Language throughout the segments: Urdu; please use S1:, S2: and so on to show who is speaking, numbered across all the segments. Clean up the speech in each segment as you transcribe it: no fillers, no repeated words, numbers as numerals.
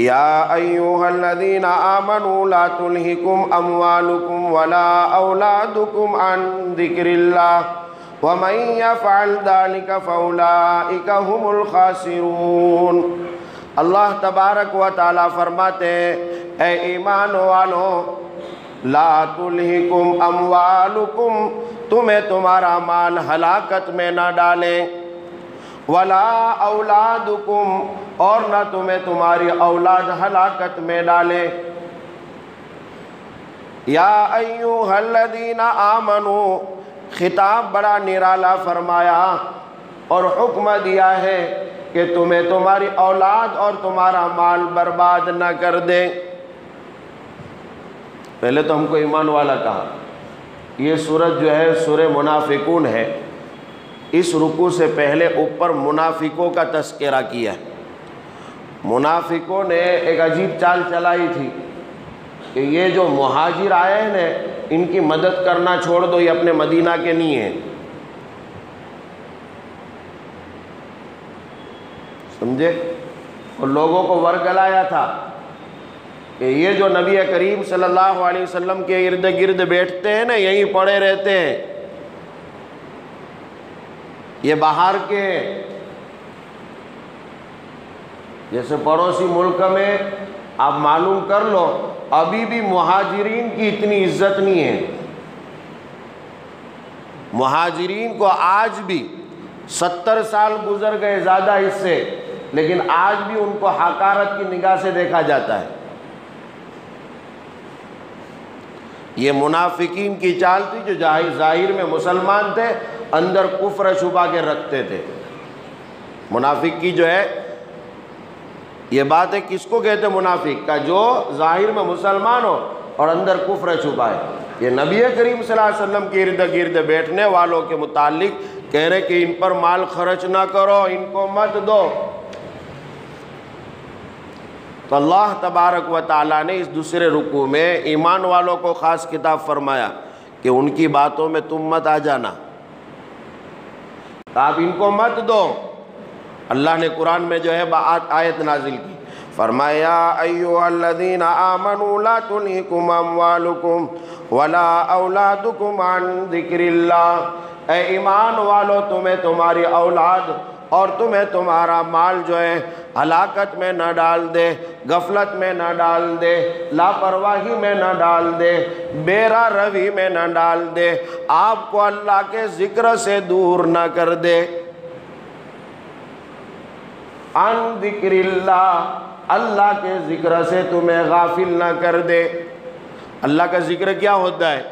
S1: یا ایھا الذین آمنوا لا تلہکم اموالکم ولا اولادکم عن ذکر اللہ ومن یفعل ذلک فاولئک ھم الخاسرون۔ اللہ تبارک و تعالیٰ فرماتے ہیں اے ایمان والو، لا تلہکم اموالکم، تمہیں تمہارا مال ہلاکت میں نہ ڈالے، ولا اولادکم، اور نہ تمہیں تمہاری اولاد ہلاکت میں ڈالے۔ یا ایھا الذین آمنوا، خطاب بڑا نرالا فرمایا اور حکم دیا ہے کہ تمہیں تمہاری اولاد اور تمہارا مال برباد نہ کر دے۔ پہلے تو ہم کو ایمان والا کہا۔ یہ سورت جو ہے سورہ منافقون ہے۔ اس رکوع سے پہلے اوپر منافقوں کا تذکرہ کیا ہے۔ منافقوں نے ایک عجیب چال چلائی تھی کہ یہ جو مہاجر آئے ہیں ان کی مدد کرنا چھوڑ دو، یہ اپنے مدینہ کے نہیں ہیں۔ سمجھے؟ اور لوگوں کو ورگلایا تھا کہ یہ جو نبی کریم صلی اللہ علیہ وسلم کے ارد گرد بیٹھتے ہیں نا، یہیں پڑے رہتے ہیں، یہ باہر کے، جیسے پڑوسی ملک میں آپ معلوم کر لو ابھی بھی مہاجرین کی اتنی عزت نہیں ہے۔ مہاجرین کو آج بھی 70 سال گزر گئے زیادہ اس سے، لیکن آج بھی ان کو حقارت کی نگاہ سے دیکھا جاتا ہے۔ یہ منافقین کی چال تھی جو ظاہر میں مسلمان تھے، اندر کفر چھپا کے رکھتے تھے۔ منافق کی جو ہے یہ بات ہے، کس کو کہتے ہیں منافق کا؟ جو ظاہر میں مسلمان ہو اور اندر کفر چھپائے۔ یہ نبی کریم صلی اللہ علیہ وسلم کے ارد گرد بیٹھنے والوں کے متعلق کہہ رہے کہ ان پر مال خرچ نہ کرو، ان کو مت دو۔ تو اللہ تبارک و تعالیٰ نے اس دوسرے رکوع میں ایمان والوں کو خاص خطاب فرمایا کہ ان کی باتوں میں تم مت آ جانا، آپ ان کو مت دو۔ اللہ نے قرآن میں جو ہے آیت نازل کی، فرمایا ایھا الذین آمنوا لا تلہکم اموالکم ولا اولادکم عن ذکر اللہ، اے ایمان والو تمہیں تمہاری اولاد اور تمہیں تمہارا مال جو ہے ہلاکت میں نہ ڈال دے، غفلت میں نہ ڈال دے، لاپرواہی میں نہ ڈال دے، بے راہ روی میں نہ ڈال دے، آپ کو اللہ کے ذکر سے دور نہ کر دے۔ عن ذکر اللہ، اللہ کے ذکر سے تمہیں غافل نہ کر دے۔ اللہ کا ذکر کیا ہوتا ہے؟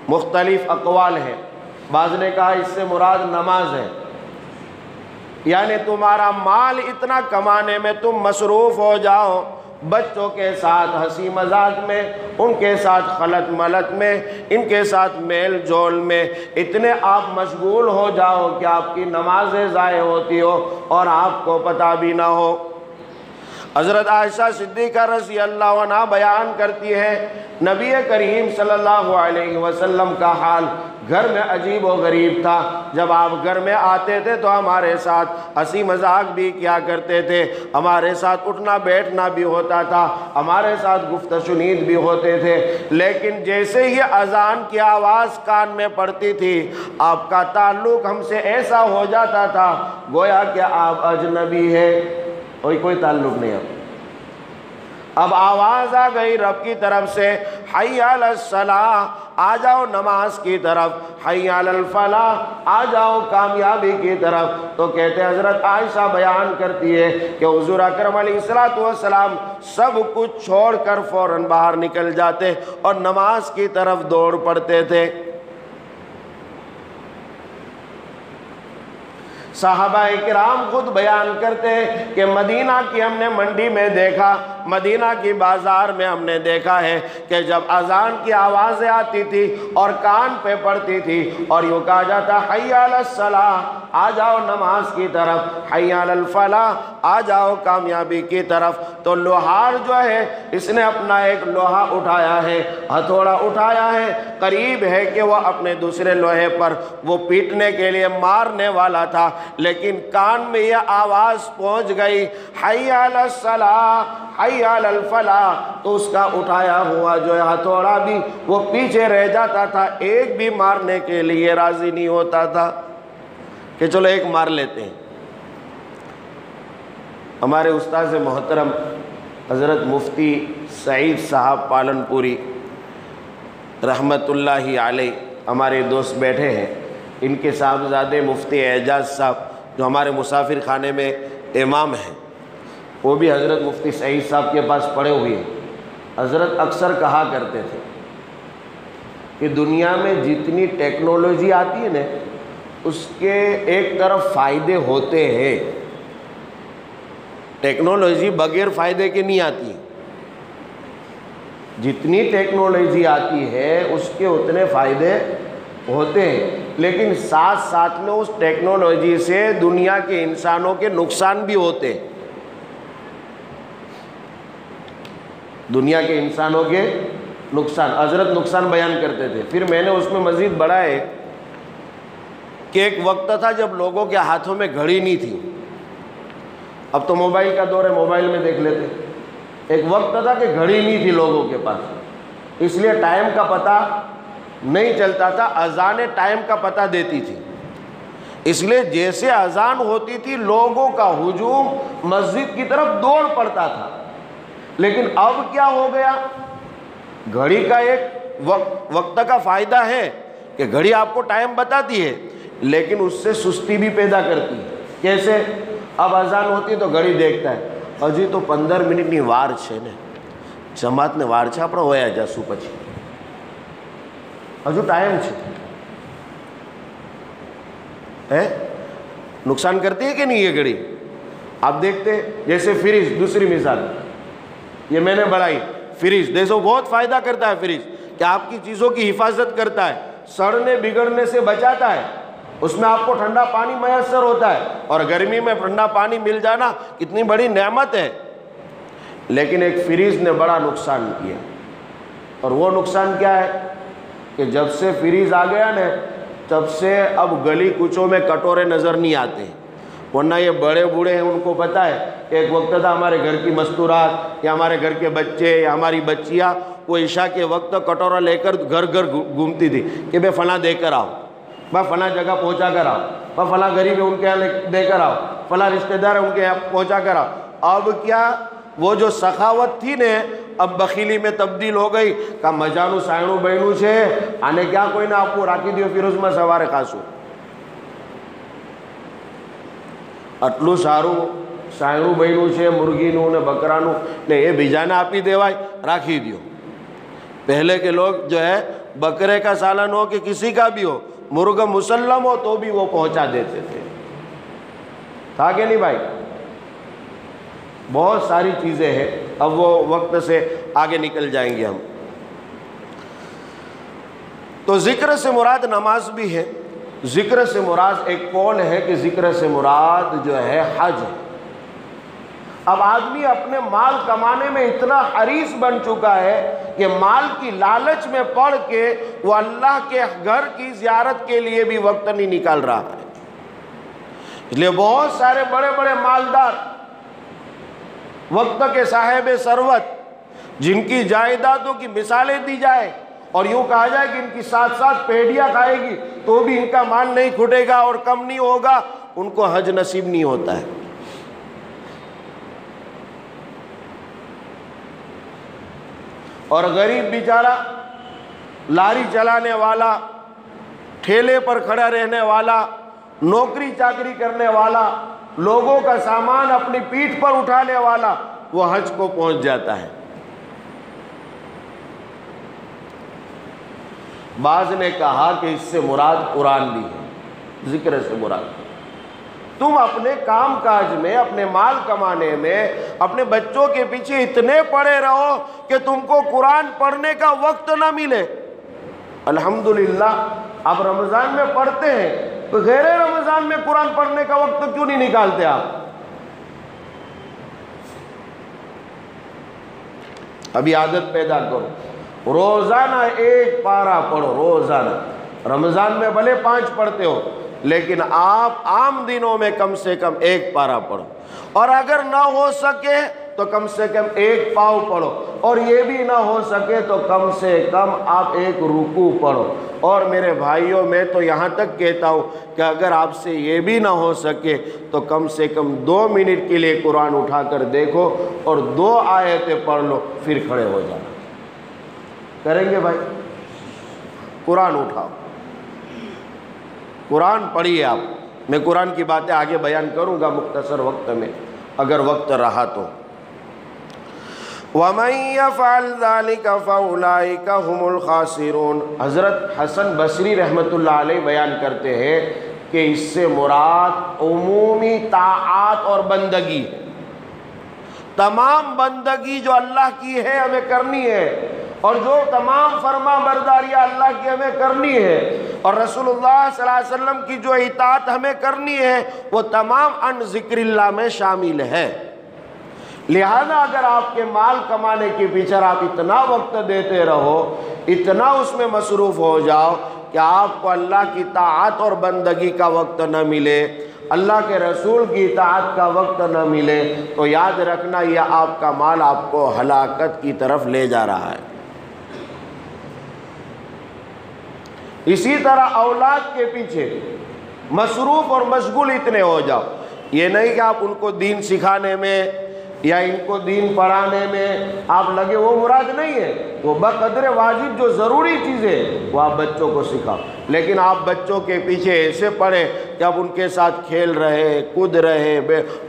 S1: مختلف اقوال ہیں۔ بعض نے کہا اس سے مراد نماز ہے، یعنی تمہارا مال اتنا کمانے میں تم مصروف ہو جاؤ، بچوں کے ساتھ ہنسی مذاق میں، ان کے ساتھ خلط ملط میں، ان کے ساتھ میل جول میں اتنے آپ مشغول ہو جاؤ کہ آپ کی نمازیں ضائع ہوتی ہو اور آپ کو پتہ بھی نہ ہو۔ حضرت عائشہ صدیقہ رضی اللہ عنہ بیان کرتی ہے نبی کریم صلی اللہ علیہ وسلم کا حال گھر میں عجیب و غریب تھا۔ جب آپ گھر میں آتے تھے تو ہمارے ساتھ ہنسی مذاق بھی کیا کرتے تھے، ہمارے ساتھ اٹھنا بیٹھنا بھی ہوتا تھا، ہمارے ساتھ گفت و شنید بھی ہوتے تھے، لیکن جیسے ہی اذان کی آواز کان میں پڑتی تھی آپ کا تعلق ہم سے ایسا ہو جاتا تھا گویا کہ آپ اجنبی ہے، کوئی تعلق نہیں۔ اب آواز آ گئی رب کی طرف سے، حی علی الصلاۃ، آ جاؤ نماز کی طرف، حی علی الفلاح، آ جاؤ کامیابی کی طرف۔ تو کہتے حضرت عائشہ بیان کرتی ہے کہ حضور اکرم علیہ السلام سب کچھ چھوڑ کر فوراً باہر نکل جاتے اور نماز کی طرف دوڑ پڑتے تھے۔ صحابہ اکرام خود بیان کرتے ہیں کہ مدینہ کی ہم نے منڈی میں دیکھا، مدینہ کی بازار میں ہم نے دیکھا ہے کہ جب اذان کی آوازیں آتی تھی اور کان پہ پڑتی تھی اور یوں کہا جاتا حی علی الصلاۃ، آ جاؤ نماز کی طرف، حی علی الفلاح، آ جاؤ کامیابی کی طرف۔ تو لوہار جو ہے اس نے اپنا ایک لوہا اٹھایا ہے، ہتھوڑا اٹھایا ہے، قریب ہے کہ وہ اپنے دوسرے لوہے پر وہ پیٹنے کے لیے مارنے والا تھا، لیکن کان میں یہ آواز پہنچ گئی حی علی الصلاح، حی علی الفلاح، تو اس کا اٹھایا ہوا جو ہے ہتھوڑا بھی وہ پیچھے رہ جاتا تھا، ایک بھی مارنے کے لیے راضی نہیں ہوتا تھا کہ چلو ایک مار لیتے ہیں۔ ہمارے استاذ محترم حضرت مفتی سعید صاحب پالن پوری رحمت اللہ علیہ ہمارے دوست بیٹھے ہیں، ان کے صاحبزادے مفتی اعجاز صاحب جو ہمارے مسافر خانے میں امام ہیں، وہ بھی حضرت مفتی سعید صاحب کے پاس پڑھے ہوئے ہیں۔ حضرت اکثر کہا کرتے تھے کہ دنیا میں جتنی ٹیکنالوجی آتی ہے نا اس کے ایک طرف فائدے ہوتے ہیں، ٹیکنالوجی بغیر فائدے کے نہیں آتی، جتنی ٹیکنالوجی آتی ہے اس کے اتنے فائدے ہوتے ہیں، لیکن ساتھ ساتھ میں اس ٹیکنالوجی سے دنیا کے انسانوں کے نقصان بھی ہوتے ہیں، دنیا کے انسانوں کے نقصان۔ حضرت نقصان بیان کرتے تھے، پھر میں نے اس میں مزید بڑھا ہے کہ ایک وقت تھا جب لوگوں کے ہاتھوں میں گھڑی نہیں تھی، اب تو موبائل کا دور ہے، موبائل میں دیکھ لیتے۔ ایک وقت تھا کہ گھڑی نہیں تھی لوگوں کے پاس، اس لیے ٹائم کا پتہ نہیں چلتا تھا، اذان ٹائم کا پتہ دیتی تھی، اس لیے جیسے اذان ہوتی تھی لوگوں کا ہجوم مسجد کی طرف دوڑ پڑتا تھا۔ لیکن اب کیا ہو گیا، گھڑی کا ایک وقت کا فائدہ ہے کہ گھڑی آپ کو ٹائم بتاتی ہے، لیکن اس سے سستی بھی پیدا کرتی ہے۔ کیسے؟ اب اذان ہوتی ہے تو گھڑی دیکھتا ہے، ہجی تو 15 મિનિટની વાર છે ને, જમાતને વાર છે, આપણે વયા જશું પછી, હજુ ટાઈમ છે। نقصان کرتی ہے کہ نہیں یہ گھڑی؟ آپ دیکھتے جیسے فریج، دوسری مثال یہ میں نے بڑھائی، فریج دیکھو بہت فائدہ کرتا ہے فریج، کہ آپ کی چیزوں کی حفاظت کرتا ہے، سڑنے بگڑنے سے بچاتا ہے، اس میں آپ کو ٹھنڈا پانی میسر ہوتا ہے، اور گرمی میں ٹھنڈا پانی مل جانا کتنی بڑی نعمت ہے۔ لیکن ایک فریج نے بڑا نقصان کیا، اور وہ نقصان کیا ہے کہ جب سے فریج آ گیا نا تب سے اب گلی کوچوں میں کٹورے نظر نہیں آتے، ورنہ یہ بڑے بوڑھے ہیں ان کو پتہ ہے کہ ایک وقت تھا ہمارے گھر کی مستورات یا ہمارے گھر کے بچے یا ہماری بچیاں وہ عشاء کے وقت کٹورا لے کر گھر گھر گھومتی تھی کہ بے فلاں دے کر آؤ، بھائی فلاں جگہ پہنچا کر آؤ، بھائی فلاں غریب ہے ان کے یہاں دے کر آؤ، فلاں رشتہ دار ہے ان کے یہاں پہنچا کر آؤ۔ اب کیا وہ جو سخاوت تھی نے اب بخیلی میں تبدیل ہو گئی کہ مجانو سائنو بینو છે આને ક્યાં કોઈને આપવું, રાખી દો ફિરોઝમાં સવારે ખાશું। આટલું સારું સાયણું બન્યું છે મુર્ગીનું ને બકરાનું ને એ બીજાને આપી દેવાય, રાખી દો। پہلے کے لوگ جو ہے بکرے کا سالن ہو کہ کسی کا بھی ہو، مرغ مسلم ہو تو بھی وہ پہنچا دیتے تھے، تھا کہ نہیں بھائی؟ بہت ساری چیزیں ہیں، اب وہ وقت سے آگے نکل جائیں گے ہم۔ تو ذکر سے مراد نماز بھی ہے، ذکر سے مراد ایک قول ہے کہ ذکر سے مراد جو ہے حج ہے۔ اب آدمی اپنے مال کمانے میں اتنا حریص بن چکا ہے کہ مال کی لالچ میں پڑ کے وہ اللہ کے گھر کی زیارت کے لیے بھی وقت نہیں نکال رہا ہے۔ اس لیے بہت سارے بڑے بڑے مالدار وقت کے صاحب ثروت جن کی جائیدادوں کی مثالیں دی جائے اور یوں کہا جائے کہ ان کی ساتھ ساتھ پیڑیاں کھائے گی تو بھی ان کا مال نہیں کھٹے گا اور کم نہیں ہوگا، ان کو حج نصیب نہیں ہوتا ہے۔ اور غریب بیچارہ لاری چلانے والا، ٹھیلے پر کھڑا رہنے والا، نوکری چاکری کرنے والا، لوگوں کا سامان اپنی پیٹھ پر اٹھانے والا، وہ حج کو پہنچ جاتا ہے۔ بعض نے کہا کہ اس سے مراد قرآن بھی ہے، ذکر سے مراد تم اپنے کام کاج میں، اپنے مال کمانے میں، اپنے بچوں کے پیچھے اتنے پڑے رہو کہ تم کو قرآن پڑھنے کا وقت نہ ملے۔ الحمدللہ اب رمضان میں پڑھتے ہیں غیر رمضان میں قرآن پڑھنے کا وقت کیوں نہیں نکالتے آپ؟ ابھی عادت پیدا کرو، روزانہ 1 پارہ پڑھو روزانہ۔ رمضان میں بھلے 5 پڑھتے ہو، لیکن آپ عام دنوں میں کم سے کم 1 پارہ پڑھو، اور اگر نہ ہو سکے تو کم سے کم 1 پاؤ پڑھو، اور یہ بھی نہ ہو سکے تو کم سے کم آپ 1 رکوع پڑھو۔ اور میرے بھائیوں، میں تو یہاں تک کہتا ہوں کہ اگر آپ سے یہ بھی نہ ہو سکے تو کم سے کم 2 منٹ کے لیے قرآن اٹھا کر دیکھو اور 2 آیتیں پڑھ لو، پھر کھڑے ہو جانا۔ کریں گے بھائی؟ قرآن اٹھاؤ، قرآن پڑھیے آپ۔ میں قرآن کی باتیں آگے بیان کروں گا مختصر وقت میں، اگر وقت رہا تو۔ وَمَن يَفْعَلْ ذَلِكَ فَأُولَٰئِكَ هُمُ الْخَاسِرُونَ۔ حضرت حسن بصری رحمۃ اللہ علیہ بیان کرتے ہیں کہ اس سے مراد عمومی طاعات اور بندگی ہے۔ تمام بندگی جو اللہ کی ہے ہمیں کرنی ہے، اور جو تمام فرما برداریاں اللہ کی ہمیں کرنی ہے، اور رسول اللہ صلی اللہ علیہ وسلم کی جو اطاعت ہمیں کرنی ہے، وہ تمام ان ذکر اللہ میں شامل ہے۔ لہذا اگر آپ کے مال کمانے کے پیچھے آپ اتنا وقت دیتے رہو، اتنا اس میں مصروف ہو جاؤ کہ آپ کو اللہ کی طاعت اور بندگی کا وقت نہ ملے، اللہ کے رسول کی اطاعت کا وقت نہ ملے، تو یاد رکھنا یہ آپ کا مال آپ کو ہلاکت کی طرف لے جا رہا ہے۔ اسی طرح اولاد کے پیچھے مصروف اور مشغول اتنے ہو جاؤ، یہ نہیں کہ آپ ان کو دین سکھانے میں یا ان کو دین پڑھانے میں آپ لگے، وہ مراد نہیں ہے۔ وہ بقدر واجب جو ضروری چیزیں وہ آپ بچوں کو سکھاؤ، لیکن آپ بچوں کے پیچھے ایسے پڑھیں کہ آپ ان کے ساتھ کھیل رہے، کود رہے،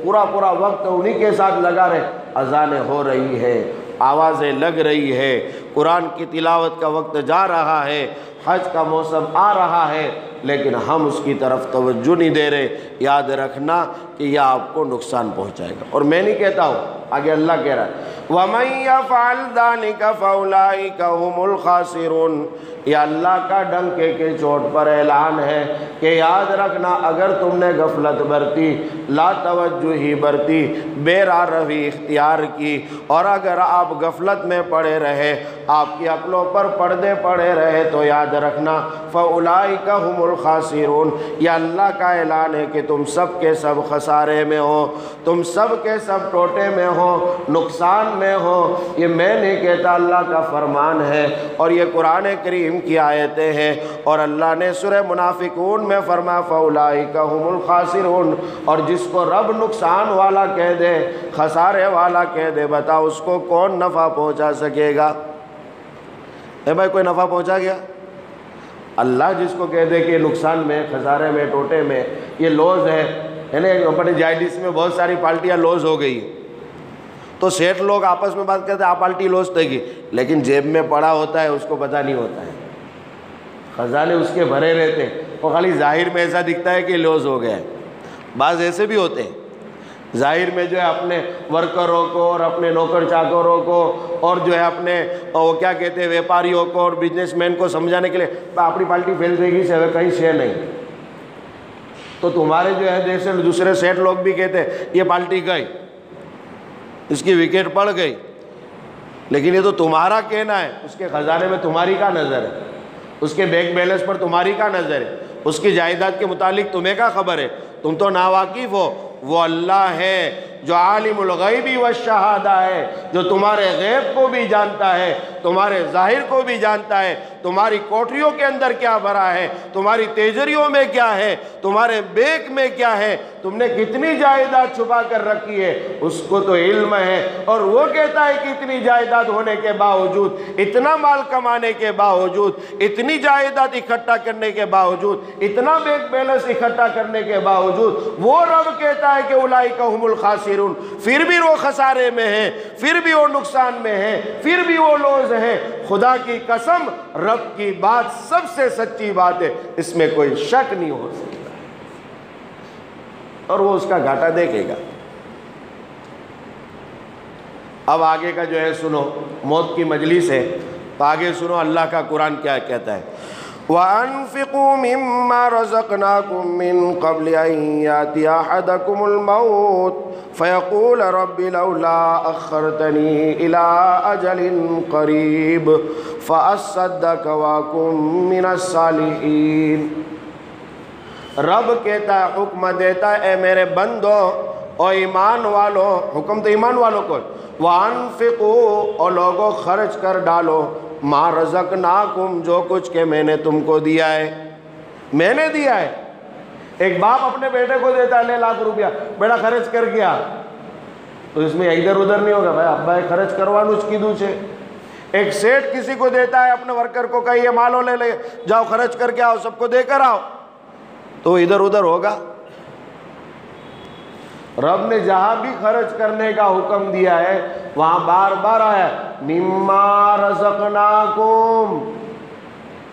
S1: پورا وقت انہی کے ساتھ لگا رہے۔ اذانیں ہو رہی ہے، آوازیں لگ رہی ہے، قرآن کی تلاوت کا وقت جا رہا ہے، حج کا موسم آ رہا ہے، لیکن ہم اس کی طرف توجہ نہیں دے رہے۔ یاد رکھنا کہ یہ آپ کو نقصان پہنچائے گا۔ اور میں نہیں کہتا ہوں، آگے اللہ کہہ رہا ہے وَمَن يَفْعَلْ ذَلِكَ فَأُولَٰئِكَ هُمُ الْخَاسِرُونَ۔ یہ اللہ کا ڈنکے کے چوٹ پر اعلان ہے کہ یاد رکھنا، اگر تم نے غفلت برتی، لا توجہی برتی، بے راہ روی اختیار کی، اور اگر آپ غفلت میں پڑے رہے، آپ کی عقلوں پر پردے پڑے رہے، تو یاد رکھنا فَأُولَٰئِكَ هُمُ الْخَاسِرُونَ۔ یہ اللہ کا اعلان ہے کہ تم سب کے سب خسارے میں ہو، تم سب کے سب ٹوٹے میں ہو، نقصان میں ہو۔ یہ میں نہیں کہتا، اللہ کا فرمان ہے، اور یہ قرآن کریم کی آیتیں ہیں۔ اور اللہ نے سورہ منافقون میں فرمایا فَأُولَٰئِكَ هُمُ الْخَاسِرُونَ۔ اور جس کو رب نقصان والا کہہ دے، خسارے والا کہہ دے، بتاؤ اس کو کون نفع پہنچا سکے گا؟ اے بھائی، کوئی نفع پہنچا گیا؟ اللہ جس کو کہہ دے کہ نقصان میں، خسارے میں، ٹوٹے میں، یہ لوز ہے نا۔ اپنے JIDC میں بہت ساری پارٹیاں لوز ہو گئی، تو سیٹھ لوگ آپس میں بات کرتے ہیں، آپ پارٹی لوز تھے گی، لیکن جیب میں پڑا ہوتا ہے اس کو پتہ نہیں ہوتا ہے، خزانے اس کے بھرے رہتے ہیں، وہ خالی ظاہر میں ایسا دکھتا ہے کہ لوز ہو گیا ہے۔ بعض ایسے بھی ہوتے ہیں، ظاہر میں جو ہے اپنے ورکروں کو اور اپنے نوکر چاکروں کو اور جو ہے اپنے وہ کیا کہتے ہیں ویپاریوں کو اور بزنس مین کو سمجھانے کے لیے اپنی پارٹی فیل دے گی سے کہیں شے نہیں، تو تمہارے جو ہے جیسے دوسرے سیٹ لوگ بھی کہتے ہیں یہ پارٹی گئی، اس کی وکٹ پڑ گئی، لیکن یہ تو تمہارا کہنا ہے، اس کے خزانے میں تمہاری کا نظر ہے، اس کے بینک بیلنس پر تمہاری کا نظر ہے، اس کی جائیداد کے متعلق تمہیں کا خبر ہے، تم تو ناواقف ہو۔ وہ اللہ ہے جو عالم الغیب والشہادہ ہے، جو تمہارے غیب کو بھی جانتا ہے، تمہارے ظاہر کو بھی جانتا ہے، تمہاری کوٹریوں کے اندر کیا بھرا ہے، تمہاری تیجریوں میں کیا ہے، تمہارے بینک میں کیا ہے، تم نے کتنی جائیداد چھپا کر رکھی ہے، اس کو تو علم ہے۔ اور وہ کہتا ہے کہ اتنی جائیداد ہونے کے باوجود، اتنا مال کمانے کے باوجود، اتنی جائیداد اکٹھا کرنے کے باوجود، اتنا بینک بیلنس اکٹھا کرنے کے باوجود، وہ رب کہتا ہے کہ اولئک هم الخاسرون، پھر بھی وہ خسارے میں ہیں، پھر بھی وہ نقصان میں ہیں، پھر بھی وہ لوز ہیں۔ خدا کی قسم، رب کی بات سب سے سچی بات ہے، اس میں کوئی شک نہیں ہو سکتا، اور وہ اس کا گھاٹا دیکھے گا۔ اب آگے کا جو ہے سنو، موت کی مجلس ہے تو آگے سنو اللہ کا قرآن کیا کہتا ہے۔ وَأَنفِقُوا مِمَّا رَزَقْنَاكُم مِّن قَبْلِ أَن يَأْتِيَ أَحَدَكُمُ الْمَوْتُ فَيَقُولَ رَبِّ لَوْلَا أَخَّرْتَنِي إِلَىٰ أَجَلٍ قَرِيبٍ فَأَصَّدَّقَ وَأَكُن مِّنَ الصَّالِحِينَ۔ رب کہتا ہے، حکم دیتا ہے، اے میرے بندو اور ایمان والوں، حکم تو ایمان والوں کو، وَأَنفِقُوا اور لوگوں خرچ کر ڈالو، مَا رَزَقْنَاكُمْ جو کچھ کہ میں نے تم کو دیا ہے، میں نے دیا ہے۔ ایک باپ اپنے بیٹے کو دیتا ہے، لے لاکھ روپیہ، بیٹا خرچ کر گیا، تو اس میں ادھر ادھر نہیں ہوگا، بھائی ابا خرچ کروانا اس کی دوچے۔ ایک سیٹ کسی کو دیتا ہے اپنے ورکر کو، کہ یہ مالو لے لے جاؤ خرچ کر کے آؤ، سب کو دے کر آؤ، تو ادھر ادھر ہوگا۔ رب نے جہاں بھی خرچ کرنے کا حکم دیا ہے وہاں بار بار آیا مما رزقناکم،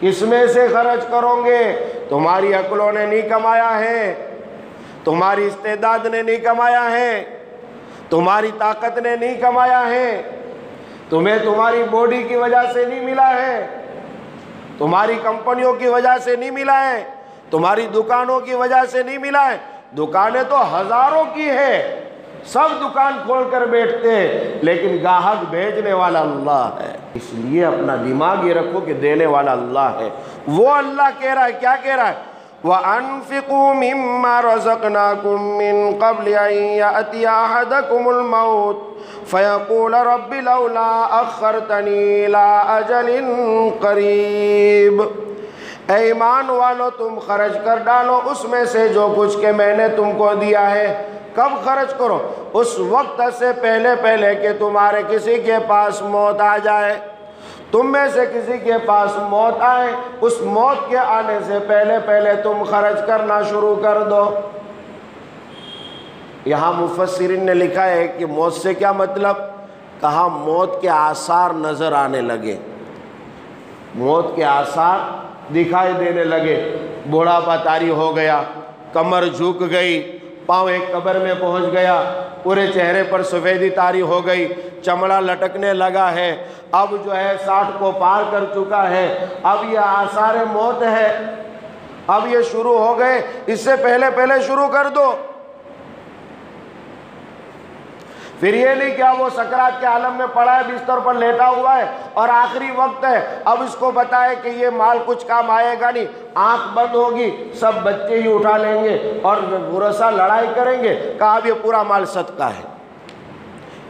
S1: کس میں سے خرچ کرو گے؟ تمہاری عقلوں نے نہیں کمایا ہے، تمہاری استعداد نے نہیں کمایا ہے، تمہاری طاقت نے نہیں کمایا ہے، تمہیں تمہاری باڈی کی وجہ سے نہیں ملا ہے، تمہاری کمپنیوں کی وجہ سے نہیں ملا ہے، تمہاری دکانوں کی وجہ سے نہیں ملا ہے۔ دکانیں تو ہزاروں کی ہے، سب دکان کھول کر بیٹھتے ہیں، لیکن گاہک بھیجنے والا اللہ ہے۔ اس لیے اپنا دماغ یہ رکھو کہ دینے والا اللہ ہے۔ وہ اللہ کہہ رہا ہے، کیا کہہ رہا ہے؟ وَأَنفِقُوا مِمَّا رَزَقْنَاكُم مِّن قَبْلِ أَن يَأْتِيَ أَحَدَكُمُ الْمَوْتُ فَيَقُولَ رَبِّ لَوْلَا أَخَّرْتَنِي إِلَىٰ أَجَلٍ قَرِيبٍ۔ اے ایمان والو تم خرچ کر ڈالو اس میں سے جو کچھ کہ میں نے تم کو دیا ہے۔ کب خرچ کرو؟ اس وقت سے پہلے پہلے کہ تمہارے کسی کے پاس موت آ جائے، تم میں سے کسی کے پاس موت آئے، اس موت کے آنے سے پہلے پہلے تم خرچ کرنا شروع کر دو۔ یہاں مفسرین نے لکھا ہے کہ موت سے کیا مطلب؟ کہا موت کے آثار نظر آنے لگے، موت کے آثار دکھائی دینے لگے، بوڑھاپا طاری ہو گیا، کمر جھک گئی، پاؤں ایک قبر میں پہنچ گیا، پورے چہرے پر سفیدی طاری ہو گئی، چمڑا لٹکنے لگا ہے، اب جو ہے 60 کو پار کر چکا ہے، اب یہ آثار موت ہے، اب یہ شروع ہو گئے، اس سے پہلے پہلے شروع کر دو۔ پھر یہ نہیں کہ وہ سکرات کے عالم میں پڑا ہے، بستر پر لیٹا ہوا ہے اور آخری وقت ہے، اب اس کو بتائے کہ یہ مال کچھ کام آئے گا نہیں، آنکھ بند ہوگی، سب بچے ہی اٹھا لیں گے اور ورثہ لڑائی کریں گے، کہا اب یہ پورا مال صدقہ ہے۔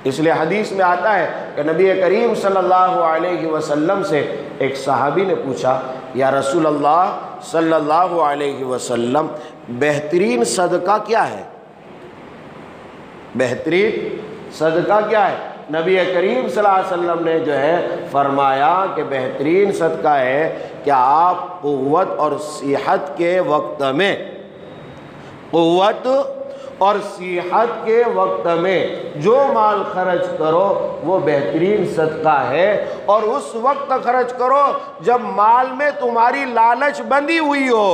S1: اس لیے حدیث میں آتا ہے کہ نبی کریم صلی اللہ علیہ وسلم سے ایک صحابی نے پوچھا، یا رسول اللہ صلی اللہ علیہ وسلم بہترین صدقہ کیا ہے؟ بہترین صدقہ کیا ہے؟ نبی کریم صلی اللہ علیہ وسلم نے جو ہے فرمایا کہ بہترین صدقہ ہے کہ آپ قوت اور صحت کے وقت میں، قوت اور صحت کے وقت میں جو مال خرچ کرو وہ بہترین صدقہ ہے، اور اس وقت خرچ کرو جب مال میں تمہاری لالچ بندھی ہوئی ہو،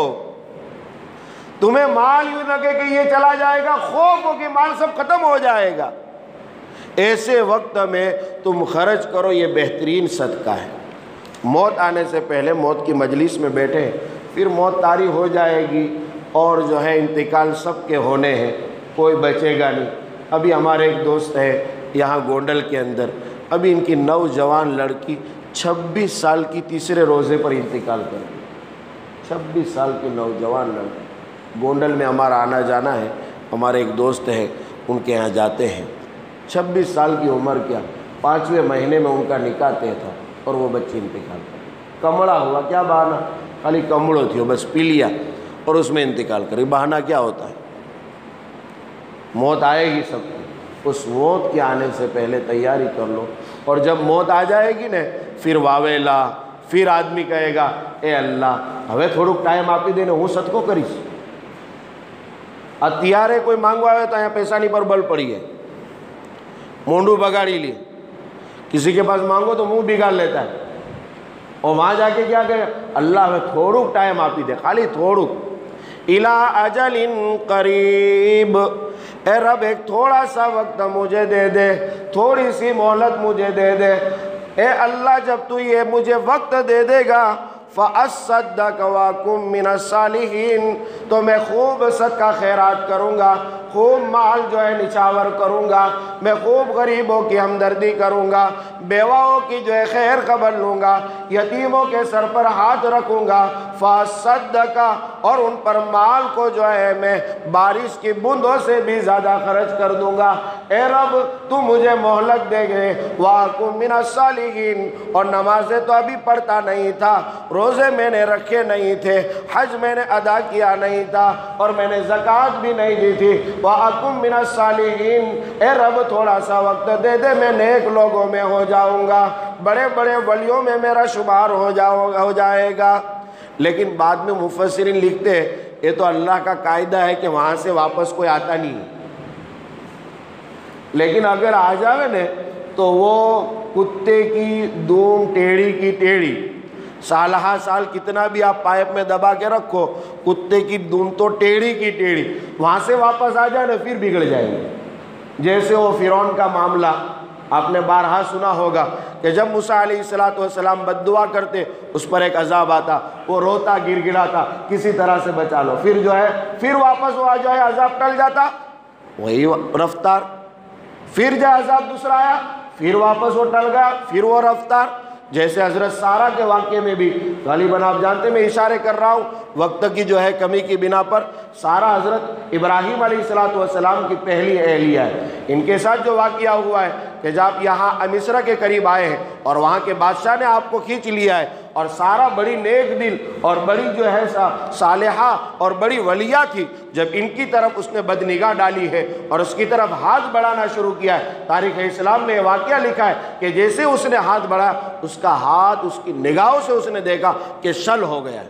S1: تمہیں مال یوں لگے کہ یہ چلا جائے گا، خوف ہو کہ مال سب ختم ہو جائے گا، ایسے وقت میں تم خرچ کرو، یہ بہترین صدقہ ہے۔ موت آنے سے پہلے موت کی مجلس میں بیٹھے، پھر موت طاری ہو جائے گی اور جو ہے انتقال سب کے ہونے ہیں، کوئی بچے گا نہیں۔ ابھی ہمارے ایک دوست ہے یہاں گونڈل کے اندر، ابھی ان کی نوجوان لڑکی 26 سال کی تیسرے روزے پر انتقال کر گئی، 26 سال کی نوجوان لڑکی۔ گونڈل میں ہمارا آنا جانا ہے، ہمارے ایک دوست ہیں ان کے یہاں جاتے ہیں، 26 سال کی عمر کیا، 5ویں مہینے میں ان کا نکاح طے تھا اور وہ بچی انتقال کر گئی۔ کمڑا ہوا، کیا بہانہ؟ خالی کمڑو تھی، وہ بس پی لیا اور اس میں انتقال کر گئی۔ بہانہ کیا ہوتا ہے؟ موت آئے گی سب کو، اس موت کے آنے سے پہلے تیاری کر لو، اور جب موت آ جائے گی نا پھر واویلا، پھر آدمی کہے گا اے اللہ ہمیں تھوڑک ٹائم آپ ہی دینے، ہوں صدقو کریس، اتیارے کوئی مانگو آئے تو یہاں پیسانی پر بل پڑی ہے، مونڈو بگاڑی لی، کسی کے پاس مانگو تو منہ بگاڑ لیتا ہے، اور وہاں جا کے کیا کہے اللہ ہمیں تھوڑک ٹائم آپ ہی دے، خالی تھوڑک، اِلَىٰ أَجَلٍ قَرِيبٍ، اے رب ایک تھوڑا سا وقت مجھے دے دے، تھوڑی سی مہلت مجھے دے دے، اے اللہ جب تو یہ مجھے وقت دے دے گا فَأَصَّدَّقَ وَأَكُن مِّنَ الصَّالِحِينَ، تو میں خوب صدقہ خیرات کروں گا، خوب مال جو ہے نچھاور کروں گا، میں خوب غریبوں کی ہمدردی کروں گا، بیواؤں کی جو ہے خیر خبر لوں گا، یتیموں کے سر پر ہاتھ رکھوں گا، فَأَصَّدَّقَ، اور ان پر مال کو جو ہے میں بارش کی بوندوں سے بھی زیادہ خرچ کر دوں گا۔ اے رب تو مجھے مہلت دے گئے، وَأَكُن مِّنَ الصَّالِحِينَ، اور نمازیں تو ابھی پڑھتا نہیں تھا، روزے میں نے رکھے نہیں تھے، حج میں نے ادا کیا نہیں تھا، اور میں نے زکوٰۃ بھی نہیں دی تھی، وَأَكُن مِّنَ الصَّالِحِينَ، اے رب تھوڑا سا وقت دے دے، میں نیک لوگوں میں ہو جاؤں گا، بڑے بڑے ولیوں میں میرا شمار ہو جائے گا۔ لیکن بعد میں مفسرین لکھتے یہ تو اللہ کا قاعدہ ہے کہ وہاں سے واپس کوئی آتا نہیں ہے، لیکن اگر آ جاوے نا تو وہ کتے کی دم ٹیڑھی کی ٹیڑھی، سالہ سال کتنا بھی آپ پائپ میں دبا کے رکھو، کتے کی دم تو ٹیڑھی کی ٹیڑھی، وہاں سے واپس آ جائے نا پھر بگڑ جائیں گے۔ جیسے وہ فرعون کا معاملہ آپ نے بارہا سنا ہوگا کہ جب موسیٰ علیہ السلام بد دعا کرتے اس پر ایک عذاب آتا، وہ روتا گر گڑاتا کسی طرح سے بچا لو، پھر جو ہے پھر واپس وہ آ جائے عذاب ٹل جاتا، وہی رفتار، پھر جائے عذاب دوسرا آیا پھر واپس وہ ٹل گیا، پھر وہ رفتار۔ جیسے حضرت سارہ کے واقعے میں بھی غالباً آپ جانتے میں اشارے کر رہا ہوں، وقت کی جو ہے کمی کی بنا پر سارہ حضرت ابراہیم علیہ السلام کی پہلی اہلیہ ہے، ان کے ساتھ جو واقعہ ہوا ہے کہ جب یہاں مصر کے قریب آئے ہیں اور وہاں کے بادشاہ نے آپ کو کھینچ لیا ہے، اور سارہ بڑی نیک دل اور بڑی جو ہے صالحہ اور بڑی ولیہ تھی، جب ان کی طرف اس نے بدنگاہ ڈالی ہے اور اس کی طرف ہاتھ بڑھانا شروع کیا ہے، تاریخ اسلام میں یہ واقعہ لکھا ہے کہ جیسے اس نے ہاتھ بڑھایا اس کا ہاتھ اس کی نگاہوں سے اس نے دیکھا کہ شل ہو گیا،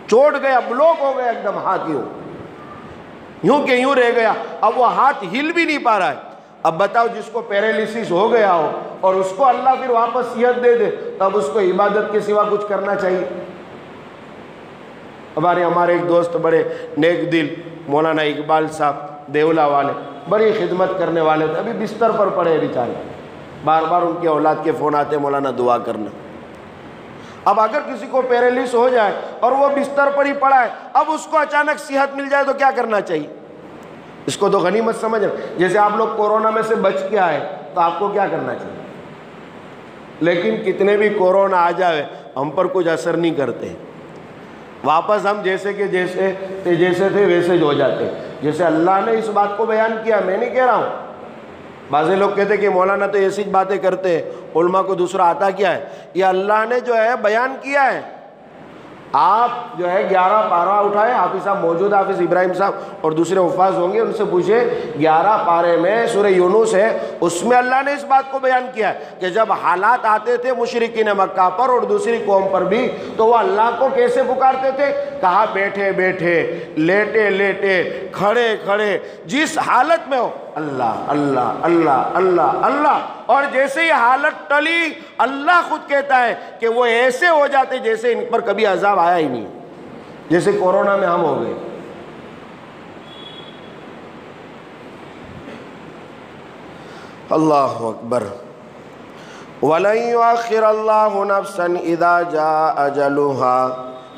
S1: چوٹ گیا، بلوک ہو گیا ایک دم، ہاتھ یوں کہ یوں رہ گیا، اب وہ ہاتھ ہل بھی نہیں پا رہا ہے۔ اب بتاؤ جس کو پیرالیسس ہو گیا ہو اور اس کو اللہ پھر واپس صحت دے دے تب اس کو عبادت کے سوا کچھ کرنا چاہیے۔ ہمارے ایک دوست بڑے نیک دل مولانا اقبال صاحب دیولا والے، بڑی خدمت کرنے والے تھے، ابھی بستر پر پڑے ہیں بیچارے، بار بار ان کی اولاد کے فون آتے مولانا دعا کرنا۔ اب اگر کسی کو پیرالیس ہو جائے اور وہ بستر پر ہی پڑا ہے، اب اس کو اچانک صحت مل جائے تو کیا کرنا چاہیے؟ اس کو تو غنیمت سمجھ رہے، جیسے آپ لوگ کورونا میں سے بچ کے آئے تو آپ کو کیا کرنا چاہیے؟ لیکن کتنے بھی کورونا آ جائے ہم پر کچھ اثر نہیں کرتے، واپس ہم جیسے کہ جیسے تھے ویسے ہو جاتے، جیسے اللہ نے اس بات کو بیان کیا۔ میں نہیں کہہ رہا ہوں، بعض لوگ کہتے کہ مولانا تو ایسی باتیں کرتے ہیں، علماء کو دوسرا آتا کیا ہے؟ یہ اللہ نے جو ہے بیان کیا ہے۔ آپ جو ہے 11 پارہ اٹھائے، حافظ صاحب موجود، حافظ ابراہیم صاحب اور دوسرے حفاظ ہوں گے، ان سے پوچھے 11 پارے میں سورہ یونس ہے، اس میں اللہ نے اس بات کو بیان کیا ہے کہ جب حالات آتے تھے مشرکین مکہ پر اور دوسری قوم پر بھی تو وہ اللہ کو کیسے پکارتے تھے؟ کہا بیٹھے بیٹھے، لیٹے لیٹے، کھڑے کھڑے، جس حالت میں ہو اللہ اللہ اللہ اللہ اللہ، اور جیسے یہ حالت ٹلی اللہ خود کہتا ہے کہ وہ ایسے ہو جاتے جیسے ان پر کبھی عذاب آیا ہی نہیں، جیسے کورونا میں ہم ہو گئے۔ اللہ اکبر۔ وَلَن يُؤَخِّرَ اللَّهُ نَفْسًا إِذَا جَاءَ أَجَلُهَا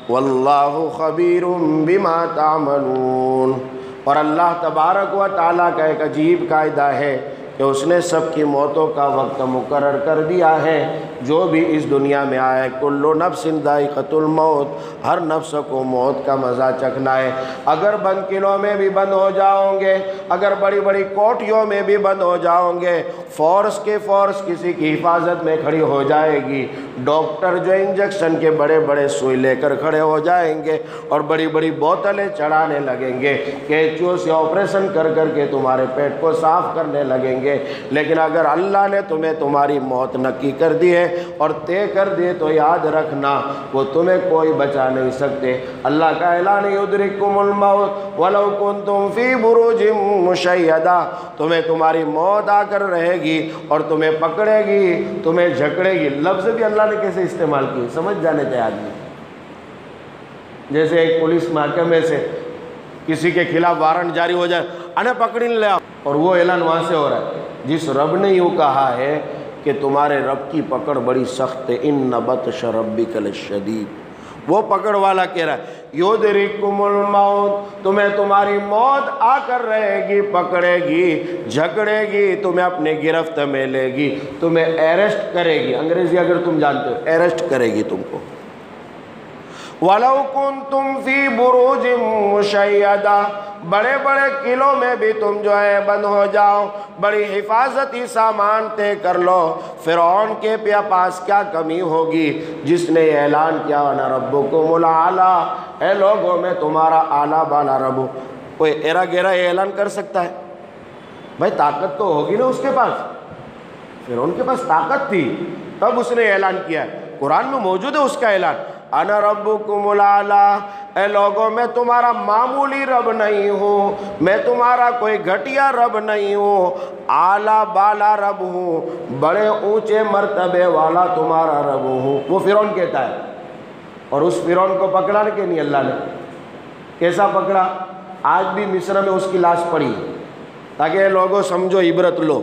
S1: وَاللَّهُ خَبِيرٌ بِمَا تَعْمَلُونَ۔ اور اللہ تبارک و تعالیٰ کا ایک عجیب قاعدہ ہے کہ اس نے سب کی موتوں کا وقت مقرر کر دیا ہے، جو بھی اس دنیا میں آئے، کل نفس ذائقۃ الموت، ہر نفس کو موت کا مزہ چکھنا ہے۔ اگر بند قلعوں میں بھی بند ہو جاؤ گے، اگر بڑی بڑی کوٹھیوں میں بھی بند ہو جاؤ گے، فورس کسی کی حفاظت میں کھڑی ہو جائے گی، ڈاکٹر جو انجیکشن کے بڑے بڑے سوئی لے کر کھڑے ہو جائیں گے اور بڑی بڑی بوتلیں چڑھانے لگیں گے، کینچیوں سے آپریشن کر کر کے تمہارے پیٹ کو صاف کرنے لگیں گے، لیکن اگر اللہ نے تمہیں تمہاری موت نکی کر دی ہے اور طے کر دی تو یاد رکھنا وہ تمہیں کوئی بچا نہیں سکتے۔ اللہ کا اعلان یدرککم الموت ولو کنتم فی بروج مشیدہ، تمہیں تمہاری موت آ کر رہے گی اور تمہیں پکڑے گی، تمہیں جھکڑے گی۔ لفظ بھی اللہ نے کیسے استعمال کیے سمجھ جانے چاہیے آدمی۔ جیسے ایک پولیس محکمے سے کسی کے خلاف وارنٹ جاری ہو جائے، انہیں پکڑ لے، اور وہ اعلان وہاں سے ہو رہا ہے، جس رب نے یوں کہا ہے کہ تمہارے رب کی پکڑ بڑی سخت ہے، ان بطش ربک لشدید۔ وہ پکڑ والا کہہ رہا ہے یدرککم الموت، تمہیں تمہاری موت آ کر رہے گی، پکڑے گی، جھگڑے گی، تمہیں اپنے گرفت میں لے گی، تمہیں ایرسٹ کرے گی، انگریزی اگر تم جانتے ہو، ایرسٹ کرے گی تم کو۔ وَلَوْ كُنْتُمْ فِي بُرُوجٍ مُشَيَّدَةٍ، بڑے بڑے قلعوں میں بھی تم جو ہے بند ہو جاؤ، بڑی حفاظتی سامان طے کر لو، فرعون کے پاس کیا کمی ہوگی جس نے یہ اعلان کیا انا ربکم الاعلی، اے لوگوں میں تمہارا اعلیٰ بالا رب ہوں۔ کوئی ایرا گیرا یہ اعلان کر سکتا ہے؟ بھائی طاقت تو ہوگی نا اس کے پاس، فرعون کے پاس طاقت تھی تب اس نے اعلان کیا ہے، قرآن میں موجود ہے اس کا اعلان، انا ربکم الاعلی، اے لوگوں میں تمہارا معمولی رب نہیں ہوں، میں تمہارا کوئی گھٹیا رب نہیں ہوں، اعلیٰ بالا رب ہوں، بڑے اونچے مرتبے والا تمہارا رب ہوں۔ وہ فرعون کہتا ہے، اور اس فرعون کو پکڑا کہ نہیں اللہ نے؟ کیسا پکڑا؟ آج بھی مصر میں اس کی لاش پڑی ہے، تاکہ یہ لوگوں سمجھو، عبرت لو۔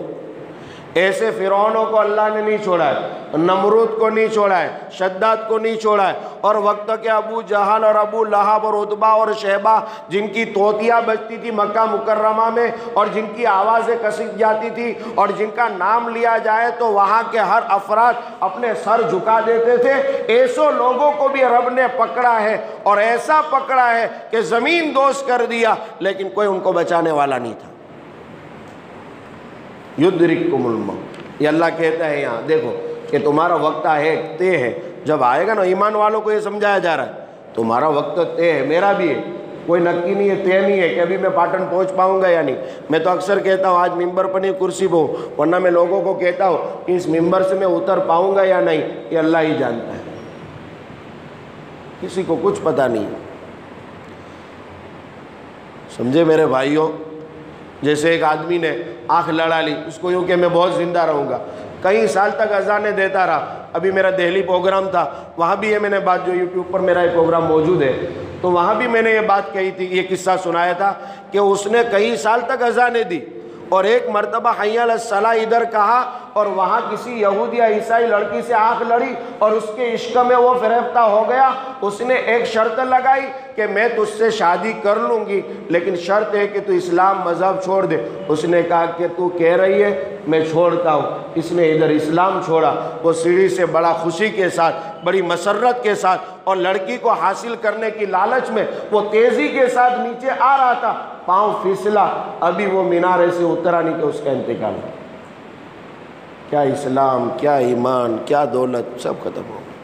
S1: ایسے فرعونوں کو اللہ نے نہیں چھوڑا ہے، نمرود کو نہیں چھوڑا ہے، شداد کو نہیں چھوڑا ہے، اور وقت کے ابو جہل اور ابو لہب اور عتبہ اور شیبہ، جن کی طوطیاں بجتی تھی مکہ مکرمہ میں، اور جن کی آوازیں کسک جاتی تھی، اور جن کا نام لیا جائے تو وہاں کے ہر افراد اپنے سر جھکا دیتے تھے، ایسو لوگوں کو بھی رب نے پکڑا ہے، اور ایسا پکڑا ہے کہ زمین دوز کر دیا، لیکن کوئی ان کو بچانے والا نہیں تھا۔ یدرککم الموت، یہ اللہ کہتا ہے یہاں دیکھو کہ تمہارا وقت ہے، طے ہے، جب آئے گا نا ایمان والوں کو یہ سمجھایا جا رہا ہے تمہارا وقت طے ہے، میرا بھی ہے، کوئی نکی نہیں ہے، طے نہیں ہے کہ ابھی میں پاٹن پہنچ پاؤں گا یا نہیں۔ میں تو اکثر کہتا ہوں آج ممبر پر نہیں کرسی پہ ہوں، ورنہ میں لوگوں کو کہتا ہوں کہ اس ممبر سے میں اتر پاؤں گا یا نہیں، یہ اللہ ہی جانتا ہے، کسی کو کچھ پتہ نہیں۔ سمجھے میرے بھائیوں؟ جیسے ایک آدمی نے آنکھ لڑا لی، اس کو یوں کہ میں بہت زندہ رہوں گا، کئی سال تک اذانیں دیتا رہا۔ ابھی میرا دہلی پروگرام تھا، وہاں بھی یہ میں نے بات، جو یوٹیوب پر میرا یہ پروگرام موجود ہے، تو وہاں بھی میں نے یہ بات کہی تھی، یہ قصہ سنایا تھا کہ اس نے کئی سال تک اذانیں دی، اور ایک مرتبہ حی علی الصلاۃ ادھر کہا، اور وہاں کسی یہودی یا عیسائی لڑکی سے آنکھ لڑی، اور اس کے عشق میں وہ فریفتہ ہو گیا۔ اس نے ایک شرط لگائی کہ میں تجھ سے شادی کر لوں گی، لیکن شرط ہے کہ تو اسلام مذہب چھوڑ دے۔ اس نے کہا کہ تو کہہ رہی ہے میں چھوڑتا ہوں۔ اس نے ادھر اسلام چھوڑا، وہ سیڑھی سے بڑا خوشی کے ساتھ، بڑی مسرت کے ساتھ، اور لڑکی کو حاصل کرنے کی لالچ میں وہ تیزی کے ساتھ نیچے آ رہا تھا، پاؤں پھسلا، ابھی وہ مینارے سے اترا نہیں کہ اس کا انتقال ہو۔ کیا اسلام، کیا ایمان، کیا دولت، سب ختم ہو گیا۔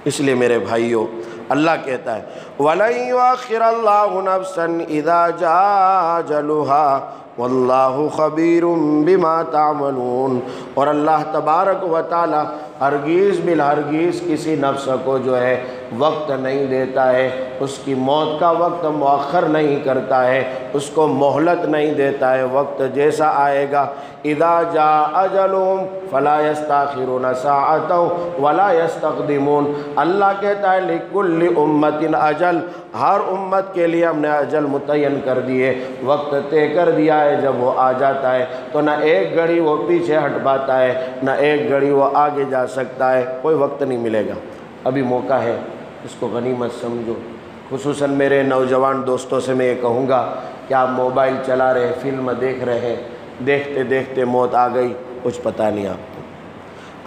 S1: اس لیے میرے بھائیوں، اللہ کہتا ہے وَلَن يُؤَخِّرَ اللَّهُ نَفْسًا إِذَا جَاءَ أَجَلُهَا وَاللَّهُ خَبِيرٌ بِمَا تَعْمَلُونَ، اور اللہ تبارک و تعالی ہرگز بالہرگز کسی نفس کو جو ہے وقت نہیں دیتا ہے، اس کی موت کا وقت مؤخر نہیں کرتا ہے، اس کو مہلت نہیں دیتا ہے، وقت جیسا آئے گا۔ اذا جاء اجلهم فلا يستاخرون ساعة ولا يستقدمون، اللہ کہتا ہے لکل امت اجل، ہر امت کے لیے ہم نے اجل متعین کر دیے، وقت طے کر دیا ہے، جب وہ آ جاتا ہے تو نہ ایک گھڑی وہ پیچھے ہٹ پاتا ہے، نہ ایک گھڑی وہ آگے جا سکتا ہے، کوئی وقت نہیں ملے گا۔ ابھی موقع ہے، اس کو غنیمت سمجھو۔ خصوصاً میرے نوجوان دوستوں سے میں یہ کہوں گا کہ آپ موبائل چلا رہے ہیں، فلم دیکھ رہے ہیں، دیکھتے دیکھتے موت آ گئی، کچھ پتہ نہیں آپ کو۔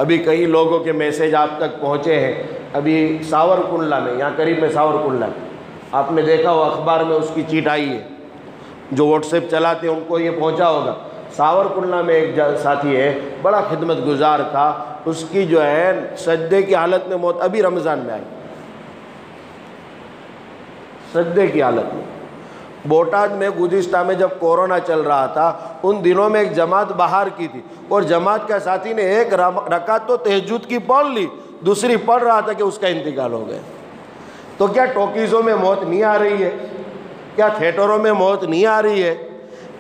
S1: ابھی کئی لوگوں کے میسیج آپ تک پہنچے ہیں، ابھی ساور کنڈلا میں، یہاں قریب میں ساور کنڈلا، آپ نے دیکھا ہو اخبار میں اس کی چیٹ آئی ہے، جو واٹس ایپ چلاتے ہیں ان کو یہ پہنچا ہوگا۔ ساور کنڈلا میں ایک ساتھی ہے، بڑا خدمت گزار تھا، اس کی جو ہے سجدے کی حالت میں موت ابھی رمضان میں آئی، سجدے کی حالت میں۔ بوٹاد میں گزشتہ میں جب کورونا چل رہا تھا، ان دنوں میں ایک جماعت باہر کی تھی، اور جماعت کا ساتھی نے ایک رکعت تو تہجد کی پڑھ لی، دوسری پڑھ رہا تھا کہ اس کا انتقال ہو گیا۔ تو کیا ٹاکیزوں میں موت نہیں آ رہی ہے؟ کیا تھیٹروں میں موت نہیں آ رہی ہے؟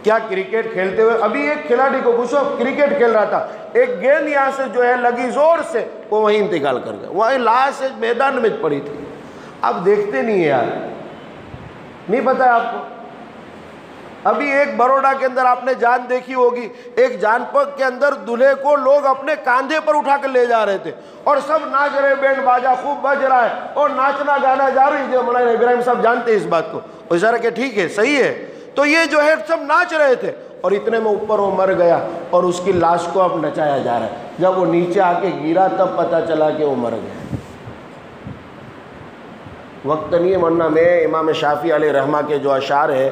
S1: کیا کرکٹ کھیلتے ہوئے، ابھی ایک کھلاڑی کو پوچھو، کرکٹ کھیل رہا تھا، ایک گیند یہاں سے جو ہے لگی زور سے، وہ وہیں انتقال کر گیا، وہیں لاش میدان میں پڑی تھی۔ آپ دیکھتے نہیں ہیں یار، نہیں پتہ ہے آپ کو؟ ابھی ایک بروڈا کے اندر آپ نے جان دیکھی ہوگی، ایک جان پگ کے اندر دلہے کو لوگ اپنے کاندھے پر اٹھا کر لے جا رہے تھے اور سب ناچ رہے، بینڈ باجا خوب بج رہا ہے اور ناچنا گانا جا رہی ہے۔ مولانا ابراہیم صاحب جانتے ہیں اس بات کو، وہ اشارہ کہ ٹھیک ہے صحیح ہے۔ تو یہ جو ہے سب ناچ رہے تھے اور اتنے میں اوپر وہ مر گیا اور اس کی لاش کو اب نچایا جا رہا ہے۔ جب وہ نیچے آ کے گرا تب پتہ چلا کہ وہ مر گیا۔ وقت نہیں ہے ورنہ میں امام شافعی علیہ رحمہ کے جو اشعار ہے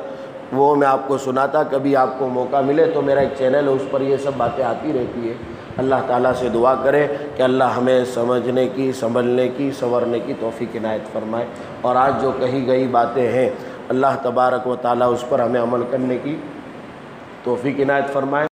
S1: وہ میں آپ کو سناتا، کبھی آپ کو موقع ملے تو میرا ایک چینل ہے اس پر یہ سب باتیں آتی رہتی ہے۔ اللہ تعالیٰ سے دعا کرے کہ اللہ ہمیں سمجھنے کی، سنبھلنے کی، سنورنے کی توفیق عنایت فرمائے، اور آج جو کہی گئی باتیں ہیں اللہ تبارک و تعالیٰ اس پر ہمیں عمل کرنے کی توفیق عنایت فرمائے۔